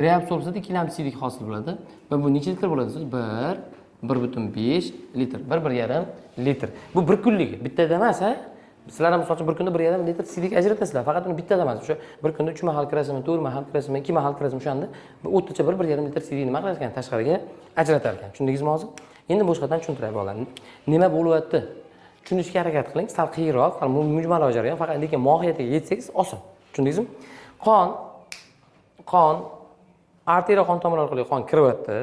Reabsorbsiyada ikkilamchi siydik hosil bo'ladi va bu necha litr bo'ladi? 1,5 litr, 1,5 litr. Bu bir kunlik, bittada emas, ha? Sizlar ham masalan bir kunda 1,5 litr siydik ajratasizlar. Faqat uni bittada emas. O'sha bir kunda 3 mahal kirasizmi, 4 mahal kirasizmi, 2 mahal kirasizmi o'shanda o'rtacha 1,5 litr siydik nima qilar ekan? Tashqariga ajratar ekan. Tushundingizmi hozir? Endi boshqadan tushuntiray bolalar. Nima bo'lyapti? Tushunishga harakat qiling. Sal qiyinroq, mujmal jarayon, faqat lekin mohiyatiga yetsangiz oson. Tushundingizmi? Qon arteriya qon tomirlari orqali qon kiryapti.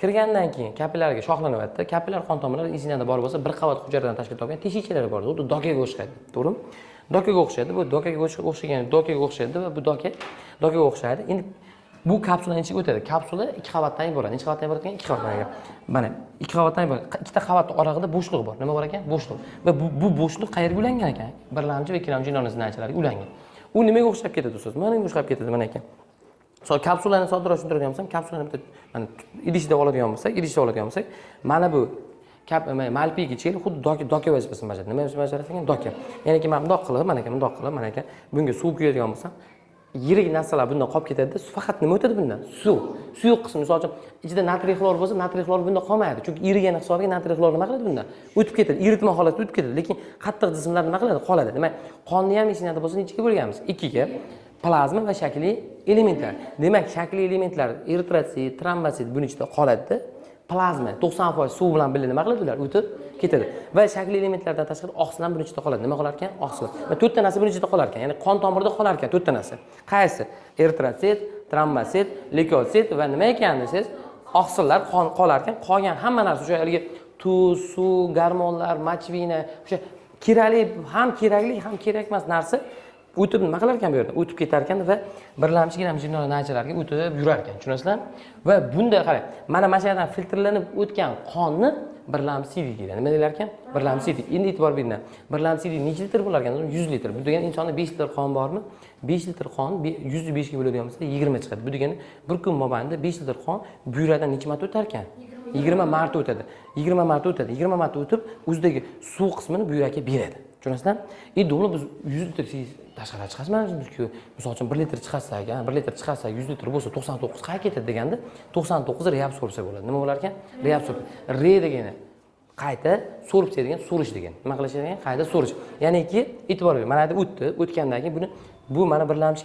Kirgandan keyin kapillarga shoxlanyapti. Kapillar qon tomirlari ichida bor bo'lsa, bir qavat hujayradan tashkil topgan teshikchalar bor. Xuddi dokaga o'xshaydi, to'g'rimi? Dokaga o'xshaydi. Bu dokaga o'xshaydi va bu dokaga o'xshaydi. Endi bu kapsulaning ichiga o'tadi. Kapsula 2 qavatdan iborat. Necha qavatdan iborat ekan? 2 qavatdan iborat. Mana 2 qavatdan iborat. Ikkita qavat orasida bo'shliq bor. Nima bor ekan? Bo'shliq. Va bu bo'shliq qayerga ulangan ekan? Birlamchi va ikkilamchi yo'nalish zinachalariga ulangan. U nimaga o'xshab ketadi do'stlar? Mana bunga o'xshab ketadi mana ekan. Kapsulani soddalashtirib tushuntiradigan bo'lsam, kapsulani bitta mana idishda oladigan bo'lsak, mana bu malpigi ichiga xuddi doka vazifasini bajaradi. Nima bajaradi ekan? Doka. Ya'ni mana bundoq qilib, mana ekan, bunga suv quyadigan bo'lsam, yirik narsalar bundan qolib ketadi. Faqat nima o'tadi bundan? Suv. Suyuq qismi, misol uchun ichida natriy xlor bo'lsa, natriy xlor bunda qolmaydi. Chunki erigani hisobiga natriy xlor nima qiladi bundan? O'tib ketadi. Eritma holatida o'tib ketadi. Lekin qattiq jismlar nima qiladi? Qoladi. Demak, qonni ham ichida bo'lsa, nechaga bo'lganmiz? 2 ga. Plazma va shakli elementlar. Demak, shakli elementlar eritrotsit, trombotsit buning ichida qoladi. Plazma 90% suv bilan birga nima qiladi ular? O'tib ketadi. Va shakli elementlardan tashqari oqsil ham buning ichida qoladi. Nima qolar ekan? Oqsil. Va 4 ta narsa buning ichida qolar ekan. Ya'ni qon tomirida qolar ekan 4 ta narsa. Qaysi? Eritrotsit, trombotsit, leykosit va nima ekan desiz? Oqsillar qolar ekan. Qolgan hamma narsa o'sha haligi tuz, suv, gormonlar, mochvina, o'sha kerakli ham kerak emas narsa o'tib nima qilar ekan bu yerda? O'tib ketar ekan va birlamchi nachalarga o'tib yurar ekan. Tushunasizlar? Va bunda qarang, mana shu yerdan filtrlanib o'tgan qonni birlamchi siydik deydi. Nima deylar ekan? Birlamchi siydik. Endi e'tibor beringlar. Birlamchi siydik necha litr bo'lar ekan? 100 litr. Bu degani insonda 5 litr qon bormi? 5 litr qon 100 5 ga bo'ladigan bo'lsa 20 chiqadi. Bu degani bir kun mobaynida 5 litr qon buyradan necha marta o'tar ekan? 20 marta o'tadi. 20 marta o'tadi. 20 marta o'tib, o'zidagi suv qismini buyrakka beradi. Tushunasizlar? Endi uni biz 100 litr tashqariga chiqasizmi? Misol uchun 1 litr chiqarsak, 1 litr chiqarsak 100 litr bo'lsa 99 qayerga ketadi deganda 99 reabsorpsiya bo'ladi. Nima bo'lar ekan? Reabsorpsiya. Re degani qayta, so'ripsiya degan so'rish degan. Nima qilish degan? Qayta so'rish. Ya'niki e'tibor bering. Mana bu o'tdi, o'tgandan keyin bu mana birlamchi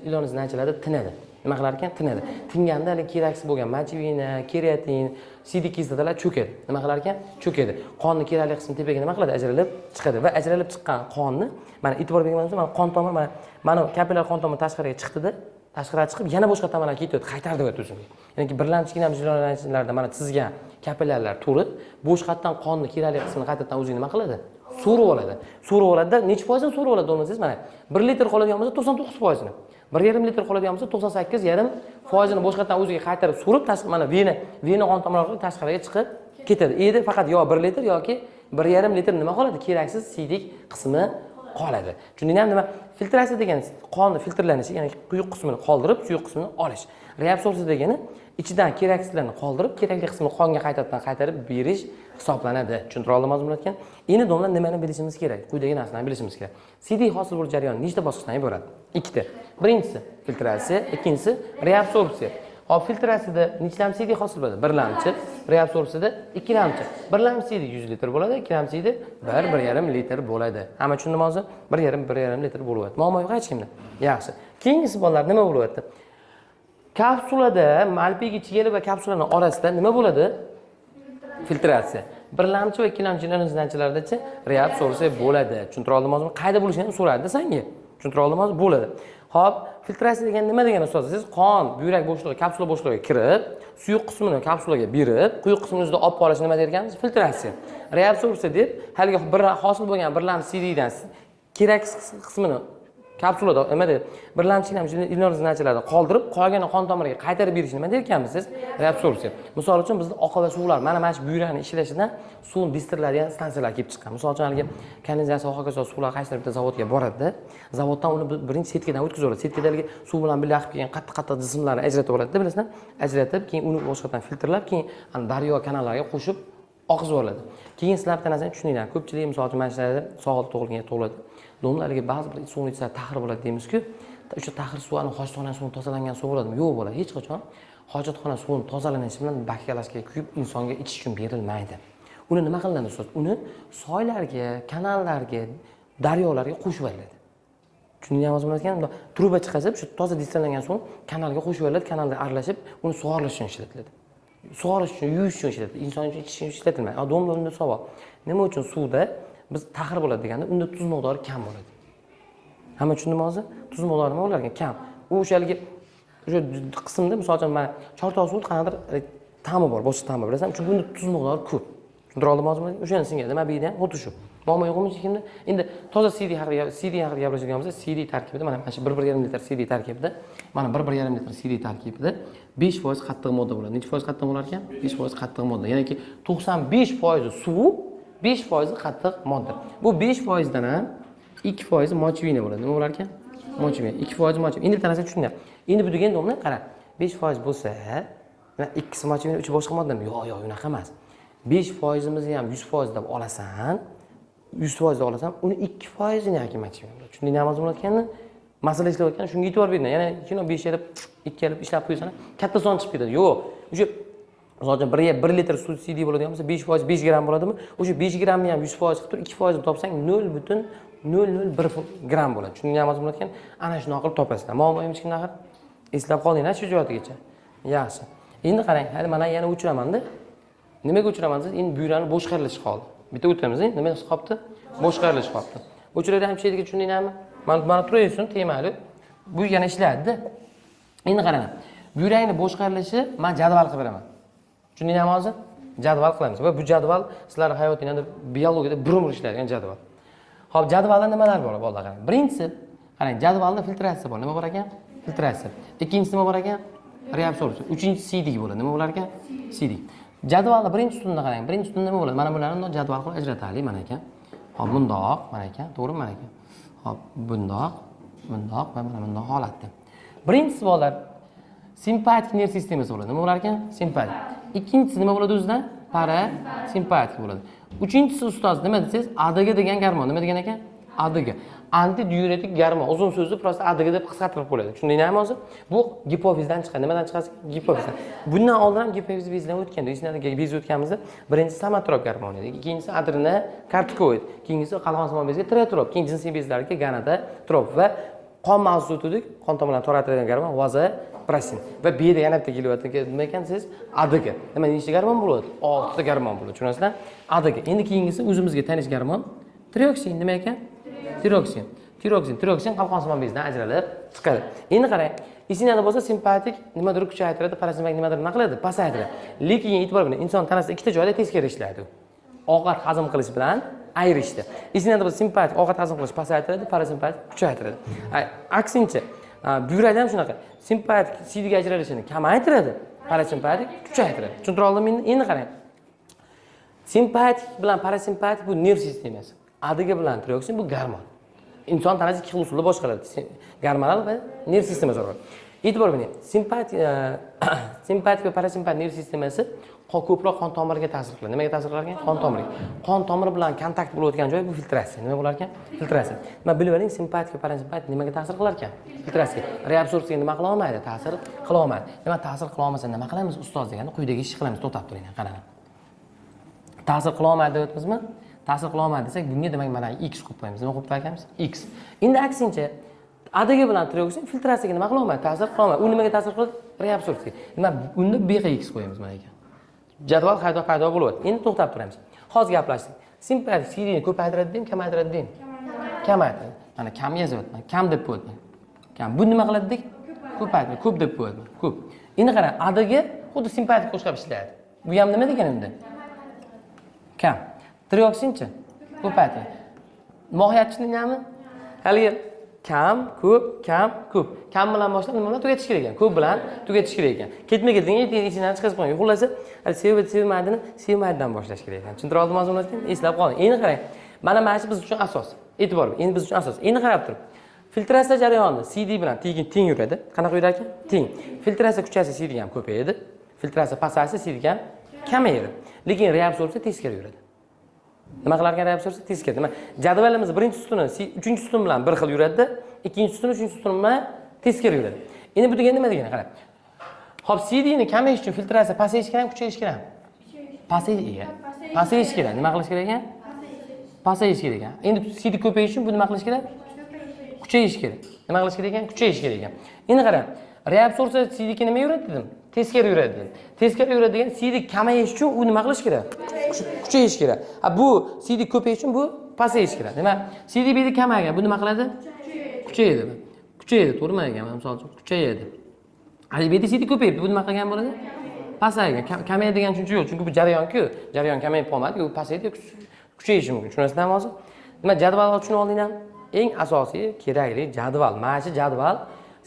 ilon zinachalari tinadi. Nima qilar ekan? Tinadi. Tinganda hali keraksiz bo'lgan mochvina, keratin, sidik kislotalar cho'kadi. Nima qilar ekan? Cho'kadi. Qonni kerakli qismi tepaga nima qiladi? Ajralib chiqadi va ajralib chiqqan qonni mana e'tibor berganimizda mana qon tomir mana kapillar qon tomiri tashqariga chiqdi-da, tashqariga chiqib yana boshqa tomonlarga ketyapti, qaytardi o'zini. Ya'ni birlamchi ilonlarda mana chizgan kapillarlar turi boshqatdan qonni kerakli qismini qaytadan o'ziga nima qiladi? So'rib oladi. So'rib oladida necha foizini so'rib oladi desangiz mana 1 litr qoladigan bo'lsa 99%. 1,5 litr qoladigan bo'lsa 98,5%ni boshqatdan o'ziga qaytarib so'rib mana vena qon tomirlari tashqariga chiqib ketadi. Endi faqat yo 1 litr yoki 1,5 litr nima qoladi? Keraksiz siydik qismi qoladi. Tushundingizmi? Nima? Filtratsiya degani qonni filtrlanishi, ya'ni quyuq qismini qoldirib, suyuq qismini olish. Reabsorpsiya degani ichidan keraksizlarni qoldirib, kerakli qismini qonga qaytarib berish hisoblanadi. Tushuntira oldimmi ekan? Endi domla nimani bilishimiz kerak? Quyidagi narsalarni bilishimiz kerak. Siydik hosil bo'lish jarayoni nechta bosqichdan iborat? 2 ta. Birinchisi filtratsiya, ikkinchisi reabsorpsiya. Hop, filtratsiyada nechlamchi siydik hosil bo'ladi? Birlamchi. Reabsorpsiyada ikkilamchi. Birlamchi siydik 100 litr bo'ladi, ikkilamchi siydik 1,5 litr bo'ladi. Hamma tushundimi hozir? 1,5 litr bo'lyapti. Muammo yo'q hech kimda. Yaxshi. Keyingisi bolalar nima bo'lyapti? Kapsulada malpigi chigeli va kapsulaning orasida nima bo'ladi? Filtratsiya. Birlamchi va ikkilamchi zinachalaridachi reabsorpsiya bo'ladi. Tushuntira oldimmi? Qayda bo'lishini so'radi senga. Tushuntira oldimmi? Bo'ladi. Hop, filtratsiya degani nima degani ustoz? Siz qon buyrak bo'shlig'i, kapsula bo'shlig'iga kirib, suyuq qismini kapsulaga berib, quyuq qismini o'zida olib qolish nima deyotganmiz? Filtratsiya. Reabsorpsiya deb haligi bir hosil bo'lgan birlamchi siydikdan keraksiz qismini kapsulada nima deydi? Birlamchi ilon zinachalaridan qoldirib, qolgan qon tomiriga qaytarib berish nima deyotganmiz siz? Reabsorpsiya. Misol uchun bizning oqava suvlar mana shu buyrakni ishlashidan suv distillanadigan stansiyalar kelib chiqqan. Misol uchun haligi kanalizatsiya hokazo suvlar qaysidir bitta zavodga boradi-da, zavoddan uni birinchi setkadan o'tkazib oladi. Setkada haligi suv bilan birga oqib kelgan qattiq jismlarni ajratib oladi-da, bilasizlar? Ajratib, keyin uni boshqadan filtrlab, keyin daryo kanallarga qo'shib oqizib oladi. Keyin sizlar bitta narsani tushuninglar. Ko'pchilik misol uchun mana shularda sog'liq tug'ilgan tug'iladi. Domlarga ba'zi bir suvni ichsa tahir bo'ladi deymiz-ku. o'sha tahir suv hojatxona suvi tozalangan suv bo'ladimi? Yo'q bo'ladi. Hech qachon hojatxona suvi tozalanishi bilan bakkalashga kuyib insonga ichish uchun berilmaydi. Uni nima qilinadi ustoz? Uni soylarga, kanallarga, daryolarga qo'shib beriladi. Tushundingizmi ekan? Truba chiqazib, shu toza destillangan suv kanalga qo'shib beriladi, kanalda aralashib, uni sug'orish uchun ishlatiladi. Sug'orish uchun, yuvish uchun ishlatiladi. Inson uchun ichish uchun ishlatilmaydi. Domda savol. Nima uchun suvda biz tahir bo'ladi deganda, unda tuz miqdori kam bo'ladi. Hamma tushundimi hozir? Tuz miqdori nima bo'lar ekan? Kam. U o'shaligi o'sha qismda, masalan, mana chortoq suv qanaqadir ta'mi bor, boshqa ta'mi bilasanmi? Chunki bunda tuz miqdori ko'p. Tushundira oldimmi hozir? O'shani singadi. Nima deydi ham xuddi shu. Muammo yo'qmi kimda? Endi toza CD haqida gapiradigan bo'lsa, CD tarkibida mana shu 1,5 litr CD tarkibida, mana 1,5 litr CD tarkibida 5% qattiq modda bo'ladi. Necha foiz qattiq bo'lar ekan? 5% qattiq modda. Ya'ni 95% suv, 5% qattiq modda. Bu 5% dan ham 2% mochvina bo'ladi. Nima bo'lar ekan? Mochvina. 2% mochvina. Endi bitta narsa tushunyapti. Endi bu degan domla qara. 5% bo'lsa, mana 2 mochvina, 3 boshqa moddami? Yo'q, unaqa emas. 5%imizni ham 100% deb olasan, 100% deb olasan, uni 2%ni yoki mochvina. Tushundingmi nima bo'layotganini? Masala ishlayotgan, shunga e'tibor bering. Ya'ni kino 5 yilib, 2 yilib ishlab qo'ysan, katta son chiqib ketadi. Yo'q. O'sha masalan 1 litr suv CD bo'ladigan bo'lsa 5% 5 gram bo'ladimi? O'sha 5 gramni ham 100% qilib turib 2% deb topsang 0,001 gram bo'ladi. Tushundingmi nima bo'layotgan? Ana shuni qilib topasizlar. Muammoim hech kimda axir eslab qoldinglar shu joygacha. Yaxshi. Endi qarang, hali mana yana o'chiraman-da. Nimaga o'chiraman siz? Endi buyrani bo'sh qayrilishi qoldi. Bitta o'tamiz, nima qolibdi? Bo'sh qayrilishi qolibdi. O'chiradi ham sheydiga tushundingizmi? Mana turaversin, tegmaydi. Bu yana ishlaydi-da. Endi qarang. Buyrangni bo'sh qayrilishi men jadval qilib beraman. Tushundingizmi hozir? Jadval qilamiz. Va bu jadval sizlarning hayotingizda biologiyada bir-bir ishlaydigan jadval. Xo'p, jadvalda nimalar bor, bolalar qarang. Birinchisi, qarang, jadvalda filtratsiya bor. Nima bor ekan? Filtratsiya. Ikkinchisi nima bor ekan? Reabsorpsiya. Uchinchisi seeding bo'ladi. Nima bo'lar ekan? Seeding. Jadvalda birinchi ustunda qarang. Birinchi ustunda nima bo'ladi? Mana bularni jadval qilib ajrataylik mana ekan. Hop, bundoq, mana ekan, to'g'rimi mana ekan? Hop, bundoq va mana bundoq holatda. Birinchisi bolalar simpatik nerv sistemasi bo'ladi. Nima bo'lar ekan? Simpatik. Ikkinchisi nima bo'ladi o'zidan? Parasimpatik bo'ladi. Uchinchisi ustoz nima desiz? ADG degan gormon. Nima degan ekan? ADG. Antidiuretik gormon. Uzun so'zni prosta ADG deb qisqartirib qo'yadi. Tushundingizmi hozir? Bu gipofizdan chiqadi. Nimadan chiqadi? Gipofizdan. Bundan oldin ham gipofiz bezdan o'tganda, esingizda bez o'tganimizda birinchisi somatrop gormon edi. Ikkinchisi adrenokortikoid, keyingisi qalqonsimon bezga tireotrop, keyingi jinsiy bezlarga gonadotrop va qon mahsulotidik, qon tomirlarini to'ratiladigan gormon vazopressin. Va bu yerda yana bitta kelyapti. Nima ekan siz? ADG. Nima nechta gormon bo'ladi? 6 ta gormon bo'ladi. Tushunasizlar? ADG. Endi keyingisi o'zimizga tanish gormon tiroksin. Nima ekan? Tiroksin qalqonsimon bezdan ajralib chiqadi. Endi qarang, esingizda bo'lsa simpatik nimadir kuchaytiradi, parasimpatik nimadir nima qiladi? Pasaytiradi. Lekin e'tibor bering, inson tanasida ikkita joyda teskari ishlaydi. Ovqat hazm qilish bilan ayrishdi. Esingizda bo'lsa simpatik ovqat hazm qilish pasaytiradi, parasimpatik kuchaytiradi. Aksincha, buyrak ham shunaqa. Simpatik siydiga ajralishini kamaytiradi, parasimpatik kuchaytiradi. Tushuntira oldimmi? Endi qarang. Simpatik bilan parasimpatik bu nerv sistemasi. ADG bilan tiroksin bu gormon. İnson tanasi ikki xil usulda boshqaradi. Gormonal va nerv sistemasi bor. E'tibor bering. Simpatik va parasimpatik nerv sistemasi ko'proq qon tomiriga ta'sir qiladi. Nimaga ta'sir qilar ekan? Qon tomiriga. Qon tomiri bilan kontakt bo'layotgan joy bu filtratsiya. Nima bo'lar ekan? Filtratsiya. Mana bilib oling, simpatik va parasimpatik nimaga ta'sir qilar ekan? Filtratsiya. Reabsorpsiyaga nima qila olmaydi? Ta'sir qila olmaydi. Nima ta'sir qila olmasa nima qilamiz ustoz deganda quyidagi ishni qilamiz. To'xtab turing, qarang. Ta'sir qila olmaydi deyapmizmi? Ta'sir qila olmaydi desak, bunga demak mana x qo'yib qo'yamiz. Nima qo'yib qo'yamiz? X. Endi aksincha ADG bilan tiroksin filtratsiyaga nima qila olmaydi? Ta'sir qila olmaydi. U nimaga ta'sir qiladi? Reabsorpsiyaga. Nima bunda BX qo'yamiz mana ekan. Jadval paydo bo'lyapti. Endi to'xtab turamiz. Hozir gaplashdik. Simpatik CD ni ko'paytiradi deymi, kamaytiradi deymi? Kamaytiradi. Mana kam yozyapman. Kam deb qo'ydim. Kam. Bu nima qiladi dek? Ko'paytiradi. Ko'p deb qo'ydim. Ko'p. Endi qarang, ADG xuddi simpatik qo'shqab ishlaydi. Bu ham nima degan endi? Kam. Tiroksinchi? Ko'paytiradi. Mohiyati tushundingizmi? Haligi kam, ko'p, kam, ko'p. Kam bilan boshlab nima bilan tugatish kerak ekan? Ko'p bilan tugatish kerak ekan. Ketma-ketlikni esingizdan chiqarib qo'ying. Xullas, sevmaydini sevmaydidan boshlash kerak ekan. Tushuntira oldimmi hozir? Eslab qoling. Endi qarang. Mana shu biz uchun asos. E'tibor bering. Endi biz uchun asos. Endi qarab turib. Filtratsiya jarayonida CD bilan teng yuradi. Qanaqa yuradi ekan? Teng. Filtratsiya kuchaysa CD ham ko'payadi. Filtratsiya pasaysa CD ham kamayadi. Lekin reabsorpsiya teskari yuradi. Nima qilar ekan reabsorpsiya? Teskari. Nima? Jadvalimiz birinchi ustuni, uchinchi ustun bilan bir xil yuradi, ikkinchi ustun, uchinchi ustun bilan teskari yuradi. Endi bu degani nima degani? Qarang. Hop, CD ni kamayish uchun filtratsiya pasayish kerak, kuchayish kerak. Pasayish kerak. Nima qilish kerak ekan? Pasayish kerak ekan. Endi CD ko'payish uchun bu nima qilish kerak? Kuchayish kerak. Nima qilish kerak ekan? Kuchayish kerak ekan. Endi qarang, reabsorsiya CD ga nima yuradi dedim? Teskari yuradi dedim. Teskari yuradi degan CD kamayish uchun u nima qilish kerak? Kuchayish kerak. Bu CD ko'payish uchun bu pasayish kerak. Demak, CD bu yerda kamaygan. Bu nima qiladi? Kuchayadi. Kuchayadi, to'g'rimi ekan? Misol uchun kuchayadi. Hali bu yerda CD ko'payib, bu nima qilgan bo'ladi? Pasaygan. Kamayadi degan tushuncha yo'q, chunki bu jarayon-ku. Jarayon kamayib qolmadi, u pasaydi, kuchayishi mumkin. Tushunasizlarmi hozir? Nima jadvalni tushunib oldinglarmi? Eng asosiy kerakli jadval. Mana shu jadval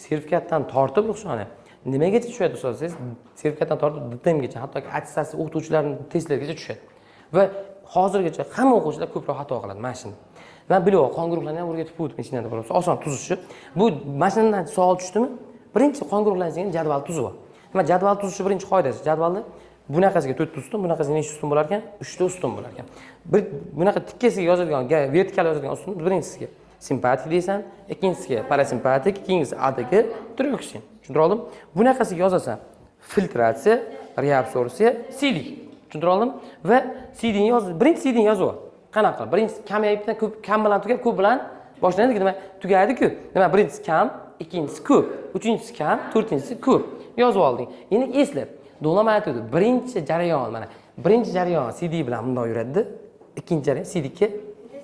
sertifikatdan tortib ruxsoni nimagacha tushadi desangiz, sertifikatdan tortib DTMgacha, hattoki attestatsiya o'qituvchilarining testlarigacha tushadi. Va hozirgacha hamma o'quvchilar ko'proq xato qiladi mana shuni. Men bilaman, qon guruhlarini ham o'rgatib qo'ydim, ichingizda bo'lsa, oson tuzishi. Bu mashinadan savol tushdimi? Birinchi qon guruhlaringizni jadval tuzib ol. Nima jadval tuzishi birinchi qoidasi. Jadvalni bunaqasiga 4 ta ustun, bunaqasiga necha ustun bo'lar ekan? 3 ta ustun bo'lar ekan. Bir bunaqa tikkasiga yozadigan, vertikal yozadigan ustun birinchisiga simpatik deysan, ikkinchisiga parasimpatik, ikkinchisi adigi, trioksin. Tushundira oldim? Bunaqasiga yozasan, filtratsiya, reabsorsiya, CD. Tushundira oldim? Va CD ni yoz, birinchi CD ni yozib ol. Qanaqa? Birinchisi kamayibdan ko'p, kam bilan tugab, ko'p bilan boshlanadi. Nima? Tugaydi-ku. Nima? Birinchisi kam, ikkinchisi ko'p, uchinchisi kam, to'rtinchisi ko'p. Yozib olding. Endi eslab, do'lama aytadi. Birinchi jarayon mana. Birinchi jarayon CD bilan bunday yuradi, ikkinchi jarayon CD ga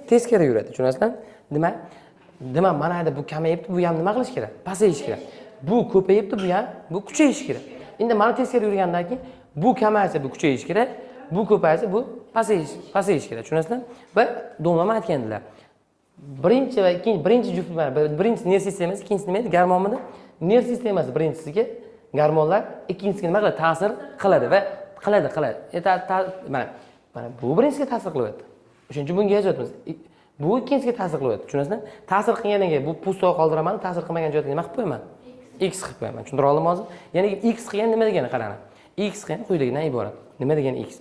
teskari yuradi. Tushunasizlar? Nima mana endi bu kamayibdi, bu ham nima qilish kerak? Pasayish kerak. Bu ko'payibdi, bu ham bu kuchayish kerak. Endi mana teskari yurgandan keyin bu kamaysa, bu kuchayish kerak, bu ko'paysa, bu pasayish kerak. Tushunasizlar? Va do'lama aytgandilar. Birinchi va ikkinchi, birinchi juft birinchi nerv sistemasi, ikkinchisi nima edi? Gormonmidi? Nerv sistemasi birinchisiga gormonlar, ikkinchisiga nima qiladi? Ta'sir qiladi va qiladi. Mana bu birinchisiga ta'sir qilyapti. O'shuning uchun bunga yozyapmiz. Bu ikkinchisiga ta'sir qilyapti. Tushunasizlar? Ta'sir qilgandan keyin bu pusto qoldiraman, ta'sir qilmagan joyda nima qilib qo'yaman? X qilib qo'yaman. Tushundira oldimmi hozir? Ya'ni X qilgan nima degani qarang. X qilgan quyidagidan iborat. Nima degani X?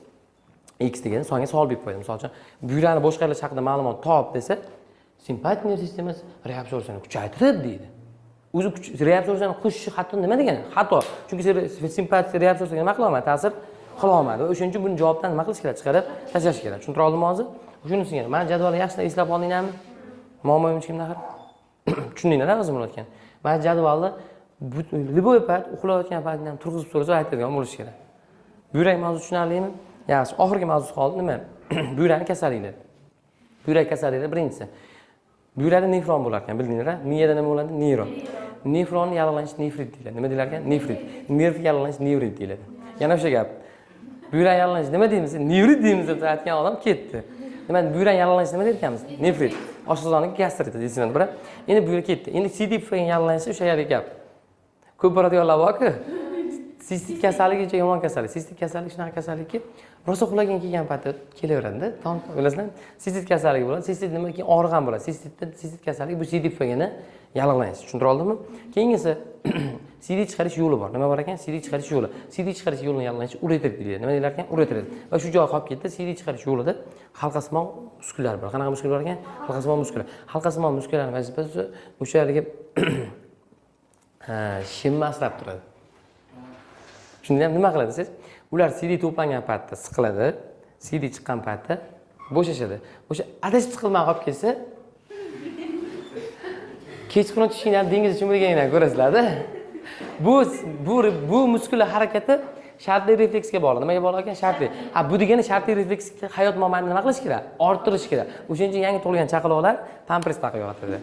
X degani songa savol berib qo'ydim. Misol uchun, buyrani boshqarish haqida ma'lumot top desa, simpatik nerv sistemasi reabsorsiyani kuchaytiradi deydi. O'zi reabsorsiyani qo'shishi xato nima degani? Xato. Chunki simpatik reabsorsiyaga nima qila olmaydi? Ta'sir qila olmaydi. O'shuning uchun buni javobdan nima qilish kerak? Chiqarib tashlash kerak. Tushuntira oldimmi hozir? Shunisiga. Mana jadvalni yaxshilab eslab oldinglarmi? Muammoim hech kimda axir. Tushundinglar o'zim bo'layotgan. Mana jadvalni liboy payt uxlayotgan paytdan turg'izib so'rasa aytadigan bo'lish kerak. Buyrak mavzu tushunarlimi? Yaxshi. Oxirgi mavzu qoldi nima? Buyrakning kasalliklari. Buyrak kasalliklari birinchisi. Buyrakda nefron bo'lar ekan, bildinglar-a? Miyada nima bo'ladi? Neyron. Nefronni yallig'lanishi nefrit deyiladi. Nima deylar ekan? Nefrit. Nerv yallig'lanishi nevrit deyiladi. Yana o'sha gap. Buyrak yallig'lanishi nima deymiz? Nevrit deymiz deb aytgan odam ketdi. Nima buyrak yallig'lanishi nima deyotganmiz? Nefrit. Oshqozonning gastrit deysizlar, bira. Endi buyrak ketdi. Endi CD degan yallig'lanishi o'sha yerga gap. Ko'p boradiganlar bor-ku. Sistit kasalligi juda yomon kasallik. Sistit kasallik shunaqa kasallikki, rosa uxlagan kelgan paytda kelaveradi-da. Bilasizlar, sistit kasalligi bo'ladi. Sistit nima keyin og'rigan bo'ladi. Sistit kasalligi bu CD degani yallig'lanish. Tushuntira oldimmi? Keyingisi CD chiqarish yo'li bor. Nima bor ekan? CD chiqarish yo'li. CD chiqarish yo'lini yallig'lanish ureter deyiladi. Nima deylar ekan? Ureter. Va shu joyga qolib ketdi. CD chiqarish yo'lida halqasimon muskullar bor. Qanaqa muskul bor ekan? Halqasimon muskullar. Halqasimon muskullarning vazifasi o'sha yerga shimni asrab turadi. Shunda ham nima qiladi siz? Ular CD to'plangan paytda siqiladi, CD chiqqan paytda bo'shashadi. O'sha adashib siqilmay qolib ketsa, kechqurun tushingdan dengiz cho'milganingdan ko'rasizlar-da. Bu muskular harakati shartli refleksga bog'liq. Nimaga bog'liq ekan? Shartli. Bu degani shartli refleks hayot mobaynida nima qilish kerak? Orttirish kerak. O'shuning uchun yangi tug'ilgan chaqaloqlar pampers taqib yotadi.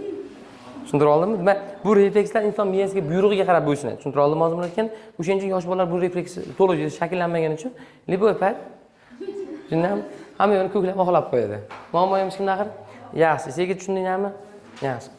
Tushundira oldimmi? Bu reflekslar inson miyasiga buyrug'iga qarab bo'ysunadi. Tushundira oldimmi hozir aytgan? O'shuning uchun yosh bolalar bu refleks to'liq shakllanmagani uchun liboy payt shundan hamma yo'lni ko'klab oxlab qo'yadi. Muammo ham kimda axir? Yaxshi, sizga tushundinglarmi? Yaxshi.